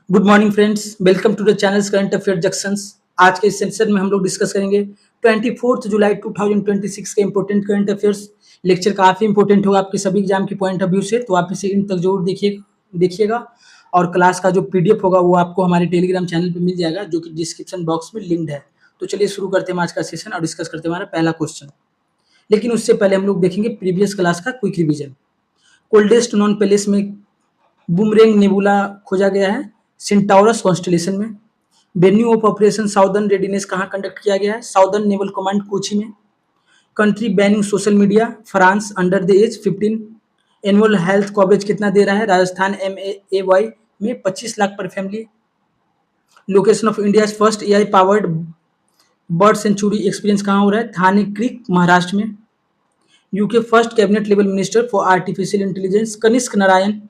Good morning friends, welcome to the channels current affair junctions. आज के इस session में हम लोग डिस्कस करेंगे 24 जुलाई 2026 के इंपॉर्टेंट करंट अफेयर्स। लेक्चर काफ़ी इंपॉर्टेंट होगा आपके सभी एग्जाम के पॉइंट ऑफ व्यू से, तो आप इसे इन तक जरूर देखिएगा। और क्लास का जो पीडीएफ होगा वो आपको हमारे टेलीग्राम चैनल पे मिल जाएगा, जो कि डिस्क्रिप्शन बॉक्स में लिंक्ड है। तो चलिए शुरू करते हैं आज का सेशन और डिस्कस करते हैं हमारा पहला क्वेश्चन। लेकिन उससे पहले हम लोग देखेंगे प्रीवियस क्लास का quick revision. Coldest known place में बूमरेंग नेबुला खोजा गया है सेंटाउरस कॉन्स्टेलेशन में। Venue of operation southern readiness कहाँ कंडक्ट किया गया है? साउदर्न नेवल कमांड कोची में। Country banning social media France under the age 15। Annual health coverage कितना दे रहा है? राजस्थान MAAY में 25 लाख पर family. Location of India first AI powered bird sanctuary experience कहाँ हो रहा है? थाने क्रीक महाराष्ट्र में। UK first cabinet level minister for artificial intelligence Kanishka Narayan.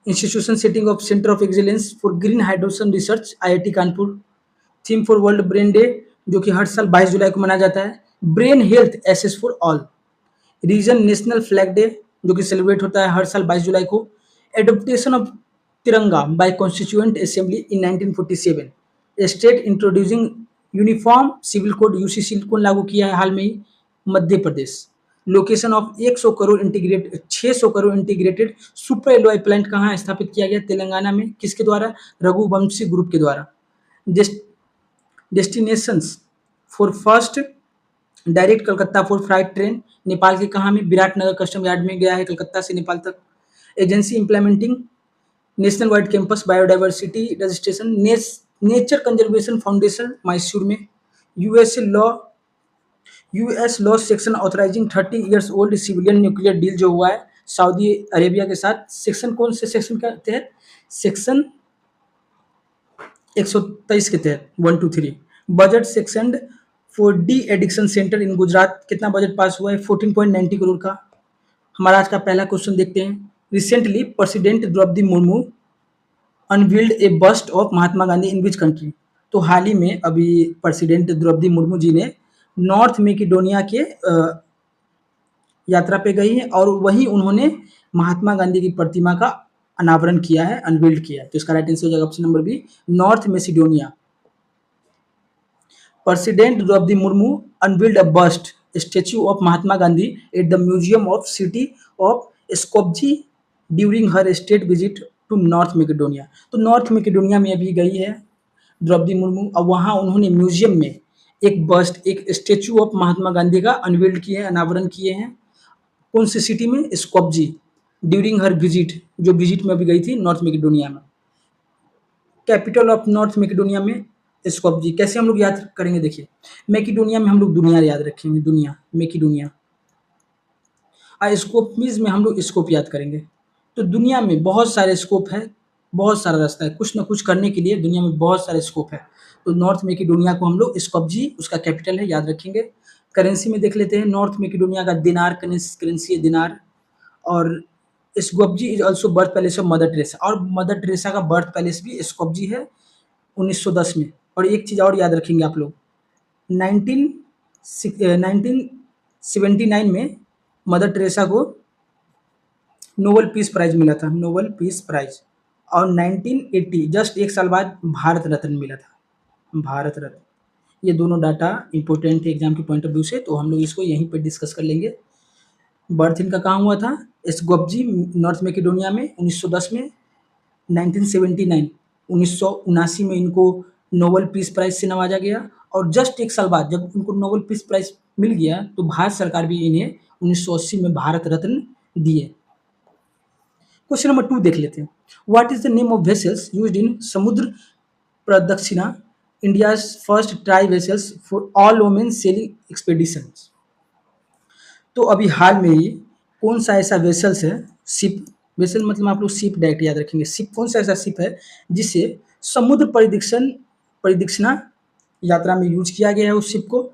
Institution setting of centre of excellence for green hydrogen research IIT Kanpur. Theme for world brain day जो कि हर साल 22 जुलाई को मनाया जाता है, brain health access for all. Reason national flag day जो कि सेलिब्रेट होता है हर साल 22 जुलाई को। Adoption of Tiranga by constituent assembly in 1947। State introducing uniform civil code UCC को लागू किया है हाल में ही Madhya Pradesh. Location of 600 crore integrated super alloy plant कहाँ स्थापित किया गया? तेलंगाना में। किसके द्वारा? रघुवंशी ग्रुप के द्वारा। Destinations for first direct Calcutta for freight train Nepal के कहाँ में? विराटनगर कस्टम यार्ड में गया है कलकत्ता से नेपाल तक। Agency implementing national wide campus biodiversity registration nature conservation foundation Mysore में। US law section authorising 30 years old civilian nuclear deal जो हुआ है सऊदी अरेबिया के साथ, सेक्शन कौन से सेक्शन के तहत? सेक्शन 123 के तहत 1 2 3। Budget section for de addiction centre in Gujarat, कितना बजट पास हुआ है? 14.90 करोड़ का। हमारा आज का पहला क्वेश्चन देखते हैं। Recently president Draupadi Murmu unveiled a bust of Mahatma Gandhi in which country? तो हाल ही में अभी प्रेसिडेंट द्रौपदी मुर्मू जी ने नॉर्थ मैकेडोनिया के यात्रा पे गई है और वहीं उन्होंने महात्मा गांधी की प्रतिमा का अनावरण किया है, अनवील्ड किया है। तो इसका राइट आंसर हो जाएगा option number B, North Macedonia. President Draupadi Murmu unveiled a bust statue of Mahatma Gandhi at the museum of city of Skopje during her state visit to North Macedonia. तो नॉर्थ मैकेडोनिया में अभी गई है द्रौपदी मुर्मू और वहाँ उन्होंने म्यूजियम में एक बस्ट, एक स्टेच्यू ऑफ महात्मा गांधी का अनवील्ड किए हैं, अनावरण किए हैं। कौन सी सिटी में? स्कोपजी ड्यूरिंग हर विजिट, जो विजिट में अभी गई थी नॉर्थ मैकेडोनिया में। कैपिटल ऑफ नॉर्थ मैकेडोनिया में स्कोपजी। कैसे हम लोग याद करेंगे? देखिए, मैकेडोनिया में हम लोग दुनिया याद रखेंगे, दुनिया मैकेडोनिया। स्कोपमीज में हम लोग स्कोप याद करेंगे। तो दुनिया में बहुत सारे स्कोप है, बहुत सारा रास्ता है, कुछ ना कुछ करने के लिए दुनिया में बहुत सारे स्कोप है। तो नॉर्थ मैकेडोनिया को हम लोग स्कोपजी उसका कैपिटल है याद रखेंगे। करेंसी में देख लेते हैं, नॉर्थ मैकेडोनिया का दिनार करेंसी है, दिनार। और Skopje is also birth palace of Mother Teresa, और मदर टेरेसा का बर्थ पैलेस भी स्कोपजी है 1910 में। और एक चीज़ और याद रखेंगे आप लोग, 1979 में मदर टेरेसा को नोबेल पीस प्राइज मिला था, नोबेल पीस प्राइज। और 1980 जस्ट एक साल बाद भारत रत्न मिला था, भारत रत्न। ये दोनों डाटा इंपॉर्टेंट है एग्जाम के पॉइंट ऑफ व्यू से, तो हम लोग इसको यहीं पर डिस्कस कर लेंगे। बर्थ इनका कहाँ हुआ था? स्कोपजी नॉर्थ मैकेडोनिया में 1910 में। 1979 में इनको नोबेल पीस प्राइज से नवाजा गया। और जस्ट एक साल बाद जब उनको नोबेल पीस प्राइज मिल गया तो भारत सरकार भी इन्हें 1980 में भारत रत्न दिए। क्वेश्चन नंबर 2 देख लेते हैं। What is the name of vessels used in समुद्र प्रदक्षिणा, India's first try vessels for all women selling expeditions? तो अभी हाल में ही कौन सा ऐसा वेसल्स है, शिप, वेसल मतलब आप लोग शिप डायरेक्ट याद रखेंगे। शिप कौन सा ऐसा शिप है जिसे समुद्र परिदक्षिणा यात्रा में यूज किया गया है? उस शिप को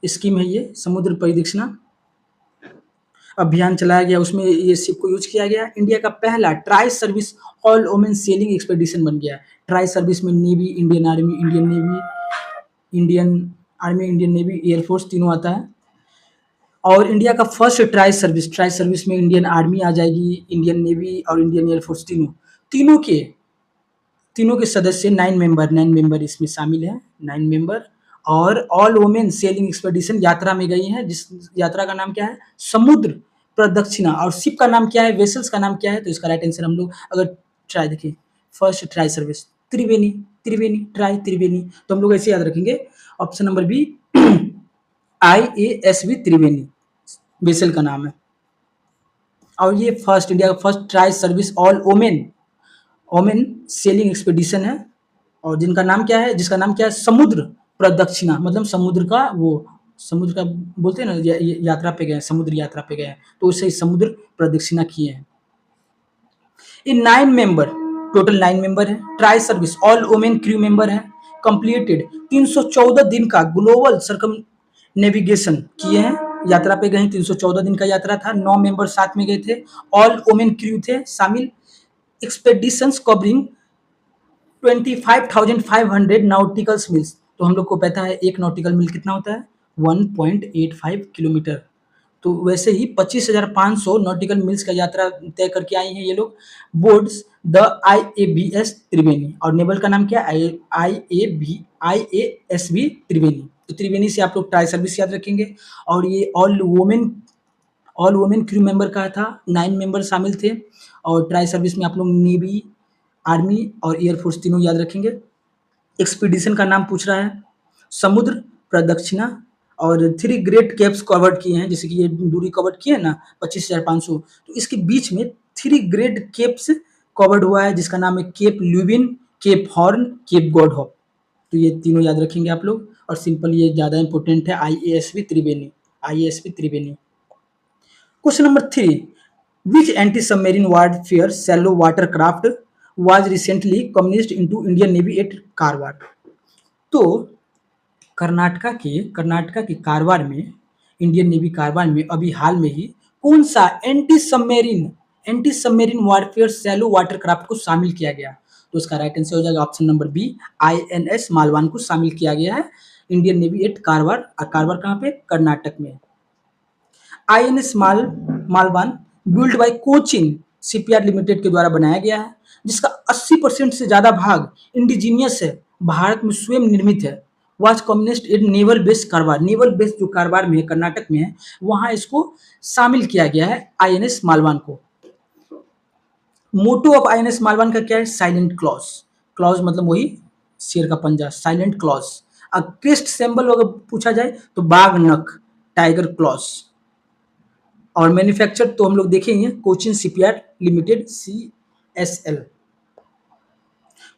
स्कीम है ये समुद्र परिदक्षिणा अभियान चलाया गया, उसमें ये शिप को यूज किया गया। इंडिया का पहला try service all women selling expedition बन गया। ट्राई सर्विस में navy, Indian army, Indian navy, air force तीनों आता है। और इंडिया का फर्स्ट ट्राई सर्विस में इंडियन आर्मी आ जाएगी, इंडियन नेवी और इंडियन एयरफोर्स तीनों के तीनों के सदस्य 9 मेंबर इसमें शामिल हैं, 9 मेंबर। और ऑल वुमेन सेलिंग एक्सपेडिशन यात्रा में गई हैं, जिस यात्रा का नाम क्या है, समुद्र प्रदक्षिणा। और शिप का नाम क्या है, वेसल्स का नाम क्या है, तो इसका राइट आंसर हम लोग अगर ट्राई देखिए, first tri service Triveni, Triveni tri Triveni, तो हम लोग ऐसे याद रखेंगे। Option number B IASV Triveni vessel का नाम है। और ये फर्स्ट इंडिया का first tri service all women women sailing expedition है, और जिसका नाम क्या है, समुद्र प्रदक्षिणा, मतलब समुद्र का वो, समुद्र का बोलते हैं ना, यात्रा पे गए, समुद्र यात्रा पे गए, तो उससे समुद्र प्रदक्षिणा किए हैं। ये 9 मेंबर, टोटल 9 मेंबर है। Try service all women crew member है। कंप्लीटेड 314 दिन का ग्लोबल सर्कम नेविगेशन किए हैं, यात्रा पे गए, 314 दिन का यात्रा था। 9 मेंबर साथ में गए थे, ऑल वुमेन क्रू थे शामिल। एक्सपेडिशंस कवरिंग 25,500 नॉटिकल्स मिल्स, तो हम लोग को पता है एक नॉटिकल मिल कितना होता है, 1.85 किलोमीटर। तो वैसे ही 25,500 नॉटिकल मिल्स का यात्रा तय करके आई हैं ये लोग, बोर्ड्स द IABS त्रिवेणी। और नेवल का नाम क्या है, IASB त्रिवेणी। तो त्रिवेणी से आप लोग ट्राई सर्विस याद रखेंगे। और ये ऑल वुमेन क्रू मेंबर का था, 9 मेंबर शामिल थे। और ट्राई सर्विस में आप लोग नेवी, आर्मी और एयरफोर्स तीनों याद रखेंगे। एक्सपीडिशन का नाम पूछ रहा है, समुद्र प्रदक्षिणा। और 3 ग्रेट केप्स कवर्ड किए हैं, जैसे कि ये दूरी कवर्ड किए हैं ना 25,500, तो इसके बीच में 3 ग्रेट केप्स कवर्ड हुआ है, जिसका नाम है Cape Leeuwin, Cape Horn, Cape Good Hope. तो ये तीनों याद रखेंगे आप लोग। और सिंपल ये ज़्यादा इंपॉर्टेंट है, IASB Triveni, IASB Triveni. Question number 3, which anti submarine warfare shallow water craft was recently commissioned into Indian Navy at Karwar. तो कर्नाटका के कारवार में, इंडियन नेवी कारवार में अभी हाल में ही कौन सा anti submarine warfare shallow water craft को शामिल किया गया, तो उसका राइट आंसर हो जाएगा option number B, INS Malvan को शामिल किया गया है इंडियन नेवी एट कारवार। और कारवार कहाँ पे, कर्नाटक में। INS Malvan build by Cochin shipyard limited के द्वारा बनाया गया है, जिसका 80% से ज्यादा भाग इंडिजीनियस है, भारत में स्वयं निर्मित है। Was communist in naval base Karwar, naval base जो कारवार में है, कर्नाटक में है, वहां इसको शामिल किया गया है INS मालवान को। मोटो ऑफ INS मालवान का क्या है, साइलेंट क्लॉज। क्लॉज मतलब वही शेर का पंजा, साइलेंट क्लॉज। क्रेस्ट सिंबल अगर पूछा जाए तो बाघ नख, टाइगर क्लॉज। और मैन्युफैक्चर तो हम लोग देखेंगे Cochin shipyard limited CSL।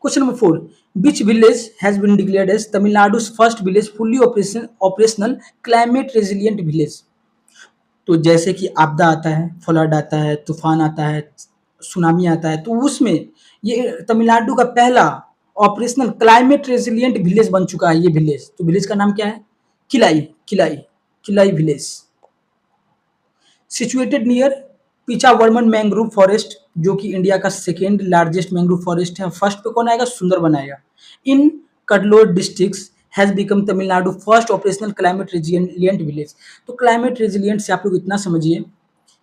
Question number 4, which village has been declared as Tamil Nadu's first village fully operational climate resilient village. तो जैसे कि आपदा आता है, फ्लड आता है, तूफान आता है, सुनामी आता है, तो उसमें ये तमिलनाडु का पहला ऑपरेशनल क्लाइमेट रेजिलियंट विलेज बन चुका है ये विलेज। तो विलेज का नाम क्या है, Killai village. Situated near Pichavaram mangrove forest, जो कि इंडिया का सेकेंड लार्जेस्ट मैंग्रोव फॉरेस्ट है। फर्स्ट पे कौन आएगा, सुंदरबन आएगा। In Cuddalore districts has become Tamil Nadu first operational climate resilient village. तो क्लाइमेट रेजिलियंट से आप लोग इतना समझिए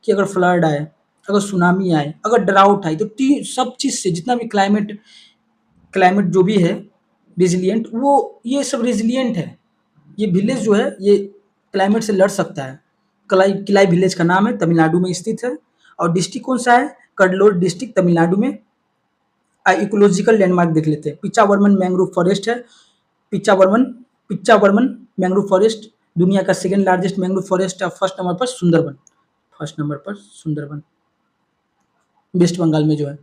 कि अगर फ्लड आए, अगर सुनामी आए, अगर ड्राउट आए, तो सब चीज़ से जितना भी क्लाइमेट जो भी है रेजिलियंट, वो ये सब रेजिलियंट है। ये विलेज जो है ये क्लाइमेट से लड़ सकता है। किलाई विलेज का नाम है, तमिलनाडु में स्थित है। और डिस्ट्रिक्ट कौन सा है, कडलोर डिस्ट्रिक्ट तमिलनाडु में। इकोलॉजिकल लैंडमार्क देख लेते हैं, पिचावर्मन मैंग्रोव फॉरेस्ट है। पिचावर्मन मैंग्रोव फॉरेस्ट दुनिया का सेकेंड लार्जेस्ट मैंग्रोव फॉरेस्ट है। फर्स्ट नंबर पर सुंदरबन वेस्ट बंगाल में जो है।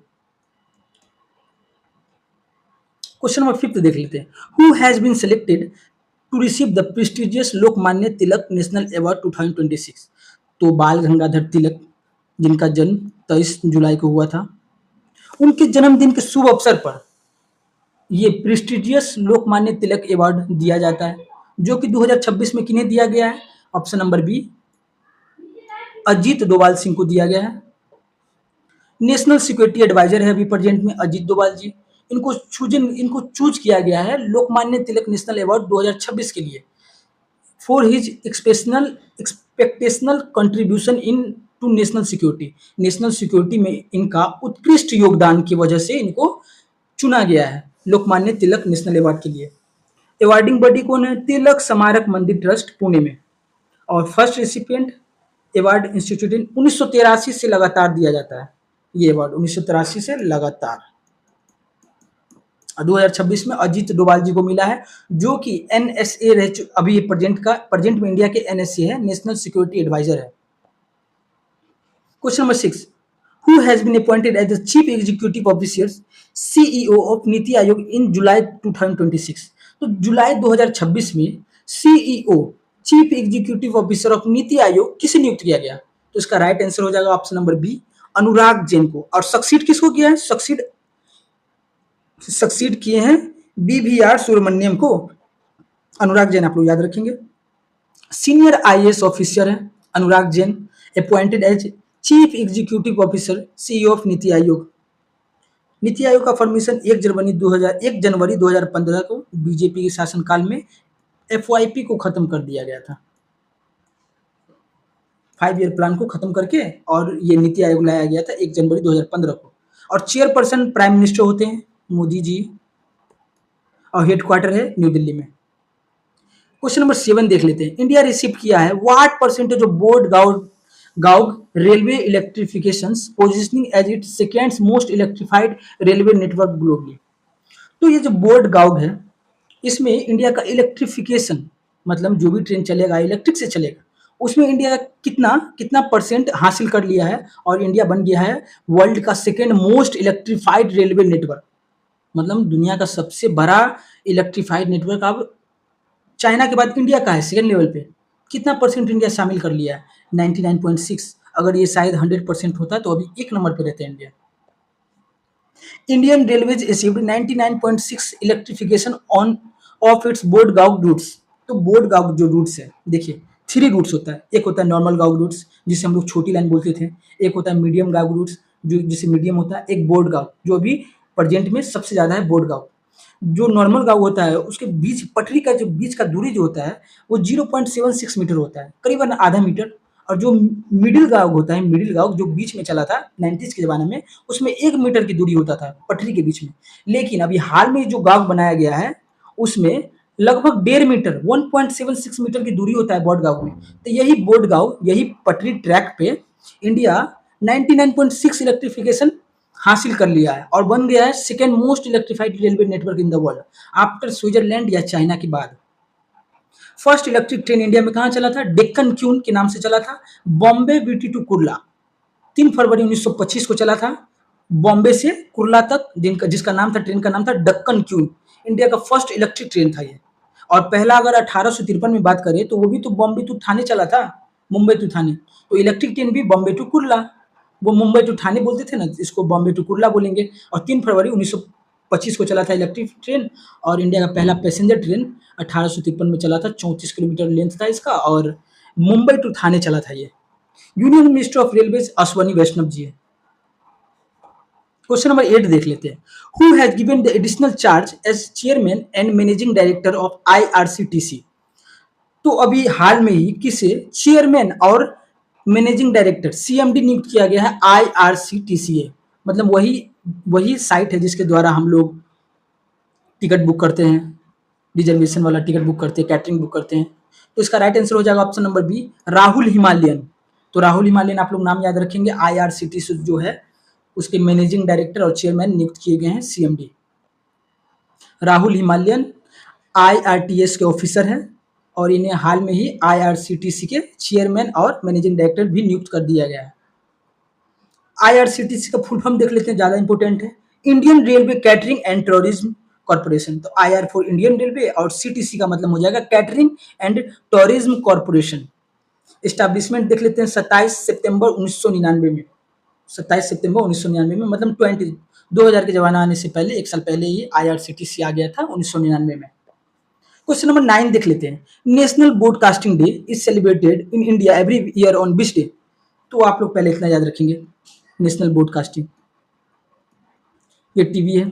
क्वेश्चन नंबर 5 देख लेते हैं, who has been selected to receive the prestigious Lokmanya Tilak national award 2026। तो बाल गंगाधर तिलक, जिनका जन्म 23 जुलाई को हुआ था, उनके जन्मदिन के शुभ अवसर पर ये प्रेस्टिजियस लोकमान्य तिलक अवार्ड दिया जाता है, जो कि 2026 में किन्हें दिया गया है, option number B, Ajit Doval Singh को दिया गया है। नेशनल सिक्योरिटी एडवाइजर है अभी प्रेजेंट में अजीत डोभाल जी। इनको चूज किया गया है लोकमान्य तिलक नेशनल अवार्ड 2026 के लिए for his exceptional contribution in to national security. National security में इनका उत्कृष्ट योगदान की वजह से इनको चुना गया है लोकमान्य तिलक नेशनल अवार्ड के लिए। अवार्डिंग बॉडी कौन है? तिलक स्मारक मंदिर ट्रस्ट पुणे में। और फर्स्ट रेसिपिएंट अवार्ड इंस्टीट्यूट 1983 से लगातार दिया जाता है। ये अवार्ड 1983 से लगातार 2026 में अजीत डोभाल जी को मिला है, जो कि एनएसए रह अभी प्रेजेंट में इंडिया के एनएसए है, नेशनल सिक्योरिटी एडवाइजर है। Question number 6, who has been appointed as the chief executive officer CEO of NITI Aayog in July 2026। तो जुलाई 2026 में CEO chief executive officer of NITI Aayog किसे नियुक्त किया गया? तो इसका राइट आंसर हो जाएगा option number B, Anurag Jain को। और सक्सीड किसको किया है? सक्सीड किए हैं बीवीआर सुब्रमण्यम को। अनुराग जैन आप लोग याद रखेंगे। सीनियर आईएएस ऑफिसर है Anurag Jain, appointed as chief executive officer CEO of NITI Aayog. NITI Aayog का फॉर्मेशन 1 जनवरी 2015 को बीजेपी के शासनकाल में एफवाईपी को खत्म कर दिया गया था। 5 ईयर प्लान को खत्म करके और ये नीति आयोग लाया गया था 1 जनवरी 2015 को। और चेयरपर्सन प्राइम मिनिस्टर होते हैं मोदी जी, और हेडक्वार्टर है न्यू दिल्ली में। क्वेश्चन नंबर 7 देख लेते हैं। इंडिया रिसीव किया है what percentage of broad gauge railway electrification positioning as it second most electrified railway network globally. तो ये जो बोर्ड गाउग है, इसमें इंडिया का इलेक्ट्रिफिकेशन मतलब जो भी ट्रेन चलेगा इलेक्ट्रिक से चलेगा, उसमें इंडिया का कितना परसेंट हासिल कर लिया है, और इंडिया बन गया है वर्ल्ड का second most electrified railway network. मतलब दुनिया का सबसे बड़ा इलेक्ट्रिफाइड नेटवर्क अब चाइना के बाद इंडिया का है सेकेंड लेवल पे। कितना परसेंट इंडिया शामिल कर लिया है? 99.6। अगर ये शायद 100% होता तो अभी 1 नंबर पे रहता है India. Indian railways achieved 99.6 electrification on of its broad gauge routes. तो बोर्ड गाउग जो रूट्स है, देखिए 3 रूट्स होता है। एक होता है नॉर्मल गाउग रूट्स जिसे हम लोग छोटी लाइन बोलते थे, एक होता है मीडियम गाउग रूट्स जो जिसे मीडियम होता है, एक बोर्ड गाउग जो अभी प्रेजेंट में सबसे ज़्यादा है बोर्ड गाउग। जो नॉर्मल गाउग होता है उसके बीच पटरी का जो बीच का दूरी जो होता है वो 0.76 मीटर होता है, करीबन आधा मीटर। और जो मिडिल गाउग होता है, मिडिल गाउग जो बीच में चला था 90s के ज़माने में, उसमें 1 मीटर की दूरी होता था पटरी के बीच में। लेकिन अभी हाल में जो गाउग बनाया गया है उसमें लगभग 1.5 मीटर 1.76 मीटर की दूरी होता है बोर्ड गाउग में। तो यही बोर्ड गाउग, यही पटरी ट्रैक पे इंडिया 99.6 इलेक्ट्रिफिकेशन हासिल कर लिया है और बन गया है second most electrified railway network in the world after Switzerland या चाइना के बाद। फर्स्ट इलेक्ट्रिक ट्रेन इंडिया में कहाँ चला था? डेक्कन क्यून के नाम से चला था, बॉम्बे बीटी टू कुर्ला। 3 फरवरी 1925 को चला था, बॉम्बे से कुर्ला तक, जिसका नाम था, ट्रेन का नाम था डक्कन क्यून। इंडिया का फर्स्ट इलेक्ट्रिक ट्रेन था ये। और पहला अगर 1853 में बात करें तो वो भी तो बॉम्बे टू ठाणे चला था, मुंबई टू ठाणे। तो इलेक्ट्रिक ट्रेन भी बॉम्बे टू कुर्ला, वो मुंबई टू ठाणे बोलते थे ना, इसको बॉम्बे टू कुर्ला बोलेंगे। और 3 फरवरी 1925 को चला था इलेक्ट्रिक ट्रेन। और इंडिया का पहला पैसेंजर ट्रेन 1853 में चला था, 34 किलोमीटर लेंथ था इसका, और मुंबई टू ठाणे चला था ये। Union minister of railways Ashwini Vaishnaw ji है। क्वेश्चन नंबर 8 देख लेते हैं। Who has given the additional charge as chairman and managing director of IRCTC. तो अभी हाल में ही किसे चेयरमैन और मैनेजिंग डायरेक्टर सीएमडी नियुक्त किया गया है आईआरसीटीसी। मतलब वही साइट है जिसके द्वारा हम लोग टिकट बुक करते हैं, रिजर्वेशन वाला टिकट बुक करते हैं, कैटरिंग बुक करते हैं। तो इसका राइट आंसर हो जाएगा option number B, Rahul Himalayan. तो राहुल हिमालयन आप लोग नाम याद रखेंगे। आईआरसीटीसी जो है उसके मैनेजिंग डायरेक्टर और चेयरमैन नियुक्त किए गए हैं सीएमडी। राहुल हिमालयन आईआरटीएस के ऑफिसर हैं और इन्हें हाल में ही आईआरसीटीसी के चेयरमैन और मैनेजिंग डायरेक्टर भी नियुक्त कर दिया गया है। आईआरसीटीसी का फुल फॉर्म देख लेते हैं, ज़्यादा इंपॉर्टेंट है, Indian railway catering and tourism corporation. तो आईआर फॉर इंडियन रेलवे और सीटीसी का मतलब हो जाएगा catering and tourism corporation. Establishment देख लेते हैं 27 सितंबर 1999 में। 27 सितंबर 1999 में, मतलब 2000 के जमाना आने से पहले 1 साल पहले ही आईआरसीटीसी आ गया था 1999 में। क्वेश्चन नंबर 9 देख लेते हैं। National broadcasting day is celebrated in India every year on which day. तो आप लोग पहले इतना याद रखेंगे, नेशनल ब्रॉडकास्टिंग, ये टीवी है,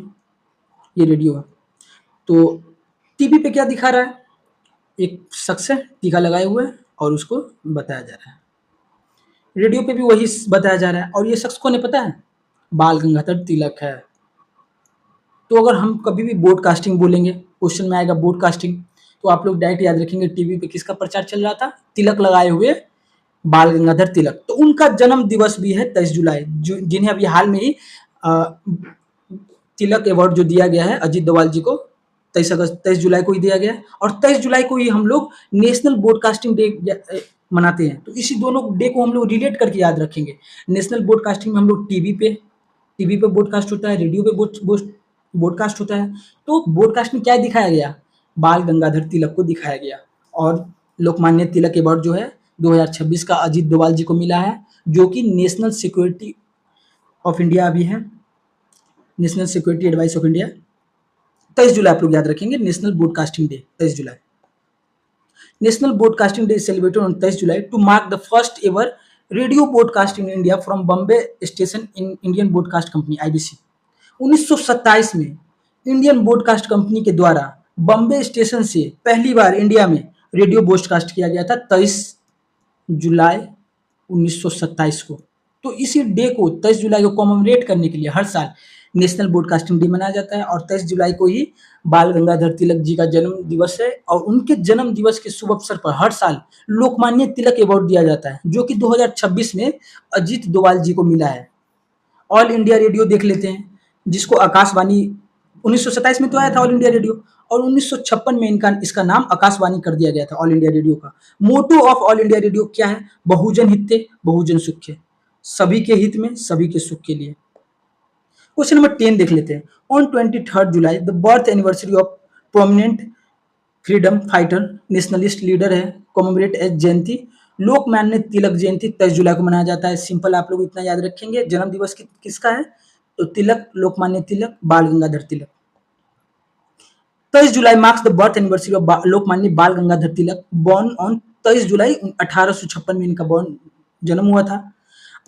ये रेडियो है। तो टीवी पे क्या दिखा रहा है? एक शख्स है टीका लगाए हुए और उसको बताया जा रहा है। रेडियो पे भी वही बताया जा रहा है और ये शख्स को नहीं पता है, बाल गंगाधर तिलक है। तो अगर हम कभी भी ब्रॉडकास्टिंग बोलेंगे, क्वेश्चन में आएगा ब्रॉडकास्टिंग, तो आप लोग डायरेक्ट याद रखेंगे टीवी पे किसका प्रचार चल रहा था, तिलक लगाए हुए बाल गंगाधर तिलक। तो उनका जन्म दिवस भी है 23 जुलाई, जिन्हें अभी हाल में ही तिलक अवार्ड जो दिया गया है अजीत डोभाल जी को, 23 जुलाई को ही दिया गया है। और 23 जुलाई को ही हम लोग नेशनल ब्रॉडकास्टिंग डे मनाते हैं। तो इसी दोनों डे को हम लोग रिलेट करके याद रखेंगे। नेशनल ब्रॉडकास्टिंग में हम लोग टीवी पे ब्रॉडकास्ट होता है, रेडियो पे ब्रॉडकास्ट होता है। तो ब्रॉडकास्ट में क्या दिखाया गया, बाल गंगाधर तिलक को दिखाया गया। और लोकमान्य तिलक अवार्ड जो है 2026 का अजीत डोभाल जी को मिला है, जो कि नेशनल सिक्योरिटी ऑफ इंडिया भी है, national security advice of India. 23 जुलाई आप लोग याद रखेंगे, national broadcasting day 23 July. National broadcasting day celebrated on 23 July to mark the first ever radio broadcast in India from Bombay station in Indian broadcast company IBC. 1927 में Indian broadcast company के द्वारा Bombay station से पहली बार इंडिया में radio broadcast किया गया था 23 जुलाई 1927 को। तो इसी डे को 23 जुलाई को कॉमेमोरेट करने के लिए हर साल नेशनल ब्रॉडकास्टिंग डे मनाया जाता है। और 23 जुलाई को ही बाल गंगाधर तिलक जी का जन्म दिवस है। और उनके जन्म दिवस के शुभ अवसर पर हर साल लोकमान्य तिलक अवार्ड दिया जाता है, जो कि 2026 में अजीत डोभाल जी को मिला है। ऑल इंडिया रेडियो देख लेते हैं, जिसको आकाशवाणी 1927 में तो आया था ऑल इंडिया रेडियो, और 1956 में इसका नाम आकाशवाणी कर दिया गया था ऑल इंडिया रेडियो का। Motto of all India radio क्या है, बहुजन हिते बहुजन सुखे, सभी के हित में सभी के सुख के लिए। क्वेश्चन नंबर 10 देख लेते हैं। On 23 July the birth anniversary of prominent freedom fighter nationalist leader है, कॉमेमोरेट एज जयंती। लोकमान्य तिलक जयंती 23 जुलाई को मनाया जाता है। सिंपल आप लोग इतना याद रखेंगे। जन्म दिवस किसका है, तो तिलक, Lokmanya Tilak, Bal Gangadhar Tilak. 23 July marks the birth anniversary of Lokmanya Bal Gangadhar Tilak, born on 23 July 1856 में इनका जन्म हुआ था।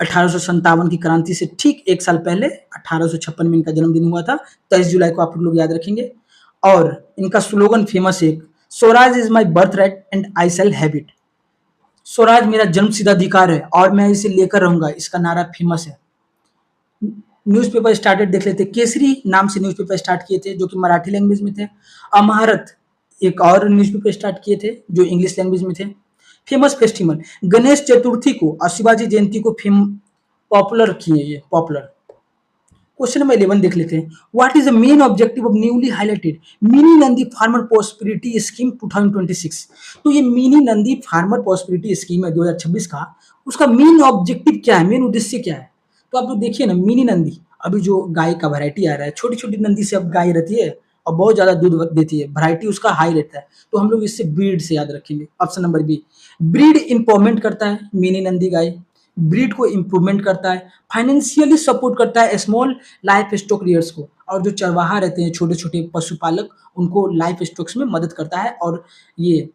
1857 की क्रांति से ठीक एक साल पहले 1856 में इनका जन्मदिन हुआ था। 23 जुलाई को आप लोग याद रखेंगे। और इनका स्लोगन फेमस है, Swaraj is my birth right and I shall have it. Swaraj मेरा जन्मसिद्ध अधिकार है और मैं इसे लेकर रहूंगा, इसका नारा फेमस है। न्यूज़पेपर स्टार्टेड देख लेते, केसरी नाम से न्यूज़पेपर स्टार्ट किए थे जो कि मराठी लैंग्वेज में थे। अमहारत एक और न्यूज़पेपर स्टार्ट किए थे जो इंग्लिश लैंग्वेज में थे। फेमस फेस्टिवल गणेश चतुर्थी को और शिवाजी जयंती को पॉपुलर किए, ये पॉपुलर। क्वेश्चन नंबर 11 देख लेते हैं। What is the main objective of newly highlighted mini Nandi farmer prosperity scheme 2026। तो ये mini Nandi farmer prosperity scheme है 2026 का, उसका मेन ऑब्जेक्टिव क्या है, मेन उद्देश्य क्या है। तो आप लोग देखिए ना, मिनी नंदी, अभी जो गाय का वैरायटी आ रहा है, छोटी छोटी नंदी से अब गाय रहती है और बहुत ज्यादा दूध देती है, वैरायटी उसका हाई रहता है। तो हम लोग इससे ब्रीड से याद रखेंगे। Option number B, breed improvement करता है मिनी नंदी गाय, ब्रीड को इंप्रूवमेंट करता है, फाइनेंशियली सपोर्ट करता है स्मॉल लाइफ स्टॉक रियर्स को, और जो चरवाहा रहते हैं छोटे छोटे पशुपालक, उनको लाइफ स्टॉक्स में मदद करता है, और ये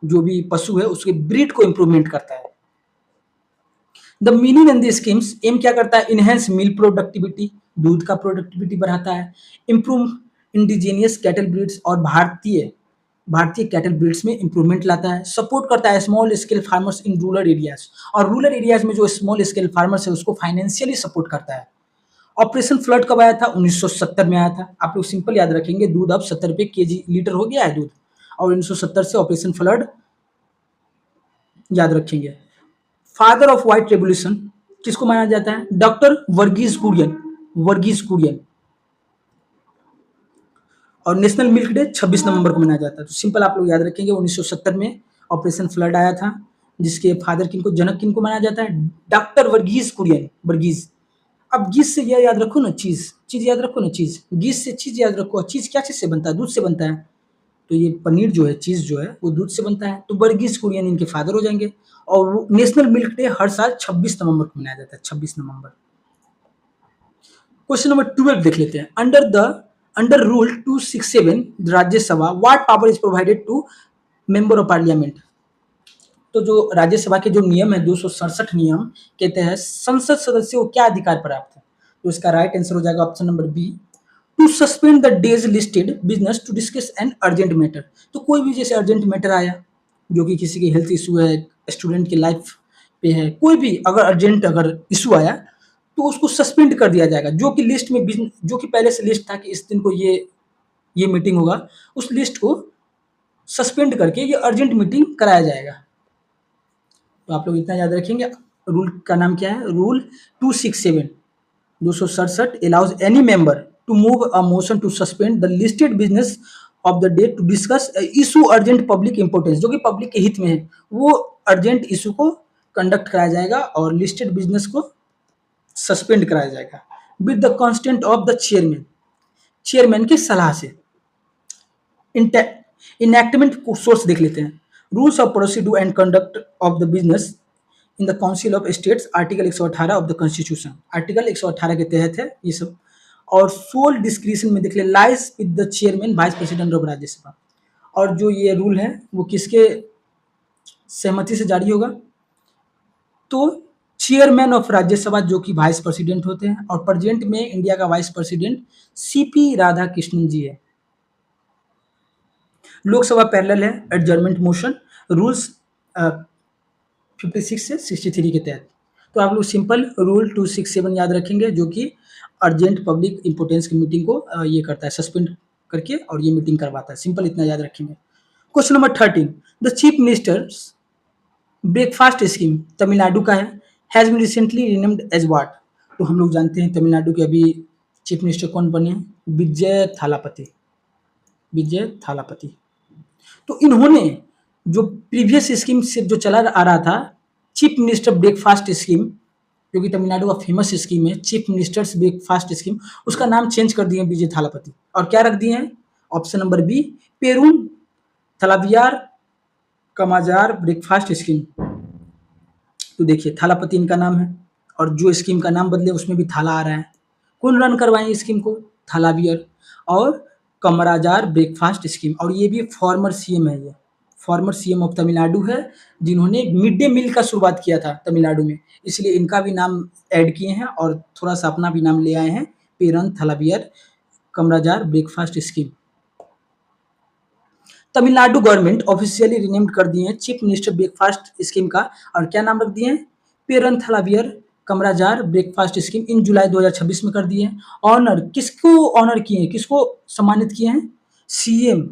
जो भी पशु है उसके ब्रीड को इंप्रूवमेंट करता है। The mini Nandi schemes M क्या करता है, इनहेंस मिल्क प्रोडक्टिविटी, दूध का प्रोडक्टिविटी बढ़ाता है, इंप्रूव इंडिजीनियस कैटल ब्रीड्स, और भारतीय कैटल ब्रीड्स में इंप्रूवमेंट लाता है, सपोर्ट करता है small scale farmers in rural areas, और रूरल एरियाज में जो स्मॉल स्केल फार्मर्स है उसको फाइनेंशियली सपोर्ट करता है। ऑपरेशन फ्लड कब आया था, 1970 में आया था। आप लोग सिंपल याद रखेंगे, दूध अब 70 रुपये केजी लीटर हो गया है दूध, और 1970 से ऑपरेशन फ्लड याद रखेंगे। फादर ऑफ व्हाइट रेवोल्यूशन किसको माना जाता है, डॉक्टर वर्गीज कुरियन। और नेशनल मिल्क डे 26 नवंबर को मनाया जाता है। तो सिंपल आप लोग याद रखेंगे, 1970 में ऑपरेशन फ्लड आया था, जिसके फादर जनक किनको माना जाता है, डॉक्टर वर्गीज कुरियन, वर्गीज। अब गीस से यह याद रखो ना, चीज याद रखो ना, चीज, गीस से चीज याद रखो। चीज क्या चीज से बनता है, दूध से बनता है। तो ये पनीर जो है, चीज जो है वो दूध से बनता है। तो वर्गीज कुरियन इनके फादर हो जाएंगे। और नेशनल मिल्क डे हर साल 26 नवंबर को मनाया जाता है, 26 नवंबर। क्वेश्चन नंबर 12 देख लेते हैं। Under rule 267 Rajya Sabha, what power is provided to member of parliament. तो जो राज्यसभा के जो नियम है 267 नियम के तहत संसद सदस्य को क्या अधिकार प्राप्त है। तो इसका राइट आंसर हो जाएगा option number B, to suspend the days listed business to discuss an urgent matter. तो कोई भी जैसे अर्जेंट मैटर आया, जो कि किसी की हेल्थ इशू है, स्टूडेंट की लाइफ पे है, कोई भी अगर अर्जेंट इशू आया, तो उसको सस्पेंड कर दिया जाएगा, जो कि लिस्ट में जो कि पहले से लिस्ट था कि इस दिन को ये मीटिंग होगा, उस लिस्ट को सस्पेंड करके ये अर्जेंट मीटिंग कराया जाएगा। तो आप लोग इतना याद रखेंगे। रूल का नाम क्या है? Rule 267 267 allows any member to move a motion to suspend the listed business of the day to discuss a issue urgent public importance, जो कि पब्लिक के हित में है, वो अर्जेंट इशू को कंडक्ट कराया जाएगा और लिस्टेड बिजनेस को सस्पेंड कराया जाएगा with the constant of the chairman, chairman की सलाह से। इनएक्टमेंट सोर्स देख लेते हैं। Rules of procedure and conduct of the business in the council of states, article 118 of the constitution, article 118 के तहत है ये सब। और सोल डिस्क्रिप्शन में देख ले, lies with the chairman vice president of Rajya Sabha. और जो ये रूल है वो किसके सहमति से जारी होगा? तो चेयरमैन ऑफ राज्यसभा जो कि वाइस प्रेसिडेंट होते हैं, और प्रेजेंट में इंडिया का वाइस प्रेसिडेंट सीपी राधाकृष्णन जी है। लोकसभा पैरेलल है एडजर्नमेंट मोशन रूल्स 56 से 63 के तहत। तो आप लोग सिंपल रूल 267 याद रखेंगे, जो कि अर्जेंट पब्लिक इंपोर्टेंस की मीटिंग को ये करता है, सस्पेंड करके और ये मीटिंग करवाता है। सिंपल इतना याद रखेंगे। Question number 13, the chief ministers breakfast scheme Tamil Nadu का है, has been recently renamed as what? तो हम लोग जानते हैं तमिलनाडु के अभी चीफ मिनिस्टर कौन बने हैं? विजय थालापति, विजय थालापति। तो इन्होंने जो प्रीवियस स्कीम से जो चला आ रहा था, चीफ मिनिस्टर ब्रेकफास्ट स्कीम, जो कि तमिलनाडु का फेमस स्कीम है, चीफ मिनिस्टर्स ब्रेकफास्ट स्कीम, उसका नाम चेंज कर दिए विजय थालापति। और क्या रख दिए हैं? ऑप्शन नंबर बी, पेरून थलावियार कमाजार ब्रेकफास्ट स्कीम। तो देखिए थालापति इनका नाम है, और जो स्कीम का नाम बदले उसमें भी थाला आ रहा है। कौन रन करवाएं स्कीम को? थालावियर और कमराजार ब्रेकफास्ट स्कीम। और ये भी फॉर्मर सीएम है, ये फॉर्मर सीएम ऑफ तमिलनाडु है, जिन्होंने मिड डे मील का शुरुआत किया था तमिलनाडु में, इसलिए इनका भी नाम ऐड किए हैं और थोड़ा सा अपना भी नाम ले आए हैं, Perunthalaivar Kamarajar breakfast scheme. Tamil Nadu government officially renamed कर दिए हैं चीफ मिनिस्टर ब्रेकफास्ट स्कीम का, और क्या नाम रख दिए हैं? Perunthalaivar Kamarajar breakfast scheme. इन जुलाई 2026 में कर दिए हैं। ऑनर किसको ऑनर किए हैं, किसको सम्मानित किए हैं? सीएम,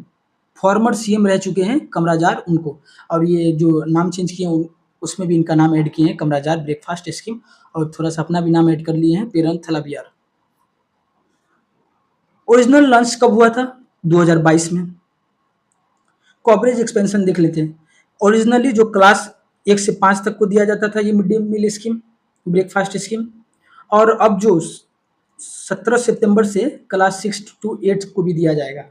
फॉर्मर सीएम रह चुके हैं कमराजार, उनको। और ये जो नाम चेंज किए हैं उसमें भी इनका नाम ऐड किए हैं, कमराजार ब्रेकफास्ट स्कीम, और थोड़ा सा अपना भी नाम ऐड कर लिए हैं, पेरन थलावियर। ओरिजिनल लॉन्च कब हुआ था? 2022 में। कवरेज एक्सपेंशन देख लेते हैं। ओरिजिनली जो क्लास 1 से 5 तक को दिया जाता था ये mid day meal scheme, breakfast scheme, और अब जो 17 सितंबर से क्लास 6 to 8 को भी दिया जाएगा।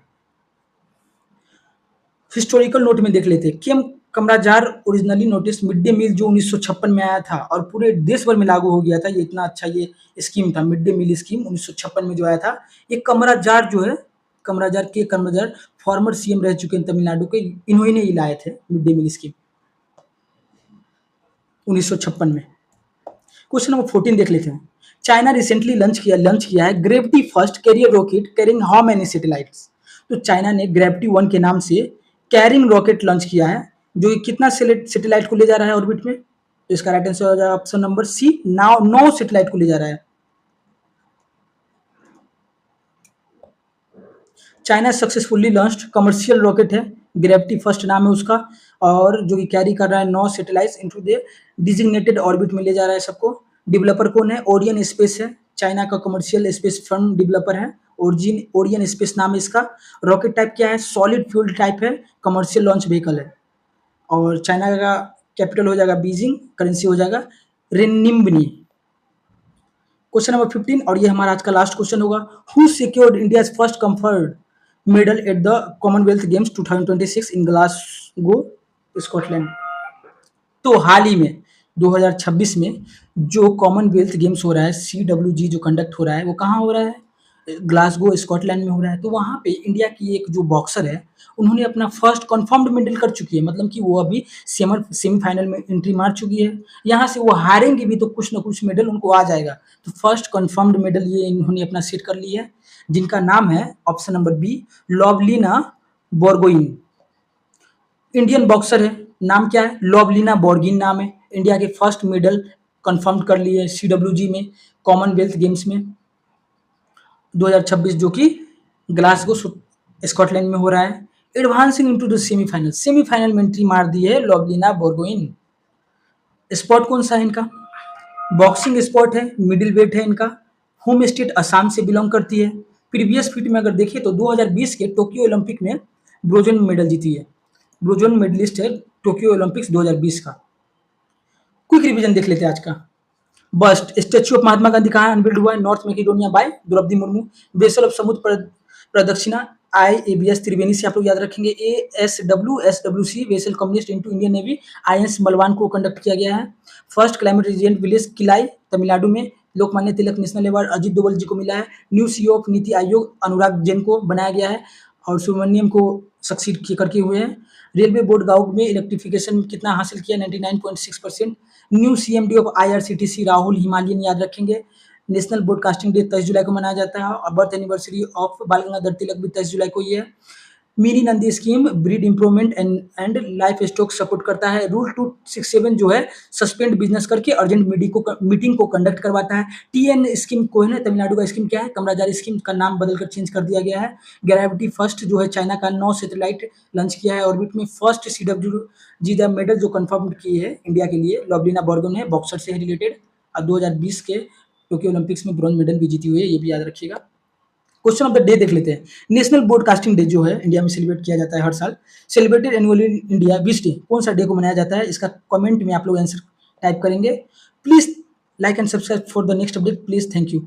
हिस्टोरिकल नोट में देख लेते हैं। Came Kamarajar originally notice mid day meal जो 1956 में आया था और पूरे देश भर में लागू हो गया था, ये इतना अच्छा ये स्कीम था, मिड डे मील स्कीम 1956 में जो आया था। ये कमराजार जो है, कमराजार फॉर्मर सीएम रह चुके हैं तमिलनाडु के, इन्होंने ही लाए थे मिड डे मील स्कीम 1956 में। क्वेश्चन नंबर 14 देख लेते हैं। चाइना रिसेंटली लॉन्च किया है gravity first carrier rocket carrying how many satellites? तो चाइना ने ग्रेविटी 1 के नाम से कैरिंग रॉकेट लॉन्च किया है, जो कि कितना सैटेलाइट को ले जा रहा है ऑर्बिट में? तो इसका राइट आंसर हो जाएगा ऑप्शन नंबर सी, 9 सैटेलाइट को ले जा रहा है। China successfully launched commercial rocket है, ग्रेविटी फर्स्ट नाम है उसका, और जो कि कैरी कर रहा है 9 satellites into the designated orbit में ले जा रहा है सबको। डेवलपर कौन है? ओरियन स्पेस है, चाइना का कमर्शियल स्पेस फंड डेवलपर है, ओरियन स्पेस नाम है इसका। रॉकेट टाइप क्या है? सॉलिड फ्यूल टाइप है, कमर्शियल लॉन्च व्हीकल है। और चाइना का कैपिटल हो जाएगा बीजिंग, करेंसी हो जाएगा रेनिम्बनी। क्वेश्चन नंबर 15, और ये हमारा आज का लास्ट क्वेश्चन होगा। Who secured India's first conferred medal at the Commonwealth games 2026 in Glasgow Scotland? तो हाल ही में 2026 में जो कॉमनवेल्थ गेम्स हो रहा है, CWG जो कंडक्ट हो रहा है, वो कहाँ हो रहा है? ग्लासगो स्कॉटलैंड में हो रहा है। तो वहाँ पे इंडिया की एक जो बॉक्सर है, उन्होंने अपना फर्स्ट कंफर्म्ड मेडल कर चुकी है, मतलब कि वो अभी सेमीफाइनल में एंट्री मार चुकी है। यहाँ से वो हारेंगे भी तो कुछ ना कुछ मेडल उनको आ जाएगा। तो फर्स्ट कंफर्म्ड मेडल ये इन्होंने अपना सेट कर लिया है, जिनका नाम है option number B, Lovlina Borgohain. Indian boxer है, नाम क्या है? लवलीना बोर्गिन नाम है। इंडिया के फर्स्ट मेडल कंफर्म कर ली है CWG में, कॉमनवेल्थ गेम्स में 2026, जो कि ग्लासगो स्कॉटलैंड में हो रहा है। Advancing into the semifinal, semifinal में एंट्री मार दी है लवलीना बोरगोइन। स्पोर्ट कौन सा है इनका? बॉक्सिंग स्पोर्ट है, मिडिल वेट है इनका, होम स्टेट असम से बिलोंग करती है। प्रीवियस फीट में अगर देखिए तो 2020 के टोक्यो ओलंपिक में ब्रोंज मेडल जीती है, ब्रोंज मेडलिस्ट है टोक्यो ओलंपिक्स 2020 का। क्विक रिवीजन देख लेते हैं आज का। Bust statue of Mahatma Gandhi कहाँ अनबिल्ड हुआ है? North Macedonia by Draupadi Murmu. Vessel of Samudra Pradakshina IABS त्रिवेणी से आप लोग याद रखेंगे। ASWSWC vessel communist into Indian navy INS Malvan को कंडक्ट किया गया है। First climate resident village Killai Tamil Nadu में। लोकमान्य तिलक नेशनल अवार्ड अजीत डोभाल जी को मिला है। न्यू CEO ऑफ नीति आयोग अनुराग जैन को बनाया गया है और सुब्रमण्यम को सक्सीड करके हुए हैं। रेलवे बोर्ड गांव में इलेक्ट्रिफिकेशन कितना हासिल किया? 99.6%। New CMD of IRCTC Rahul Himalayan याद रखेंगे। नेशनल ब्रॉडकास्टिंग डे 23 जुलाई को मनाया जाता है और बर्थ एनिवर्सरी ऑफ बाल गंगाधर तिलक भी 23 जुलाई को ही है। Mini Nandi scheme breed improvement and life stock support करता है। रूल 267 जो है सस्पेंड बिजनेस करके अर्जेंट मीटिंग को कंडक्ट करवाता है। TN स्कीम को है ना, तमिलनाडु का स्कीम क्या है? कमराजारी स्कीम का नाम बदलकर चेंज कर दिया गया है। ग्रेविटी फर्स्ट जो है चाइना का 9 सैटेलाइट लॉन्च किया है ऑर्बिट में। फर्स्ट CWG द मेडल जो कंफर्म की है इंडिया के लिए लवलीना बोरगोइन है, बॉक्सर से रिलेटेड, और 2020 के टोक्यो ओलंपिक्स में ब्रॉन्ज मेडल भी जीती हुई है, ये भी याद रखिएगा। क्वेश्चन ऑफ द डे देख लेते हैं। नेशनल ब्रॉडकास्टिंग डे जो है इंडिया में सेलिब्रेट किया जाता है हर साल। Celebrated annually in India which day, कौन सा डे को मनाया जाता है? इसका कमेंट में आप लोग आंसर टाइप करेंगे। Please like and subscribe for the next update please. Thank you.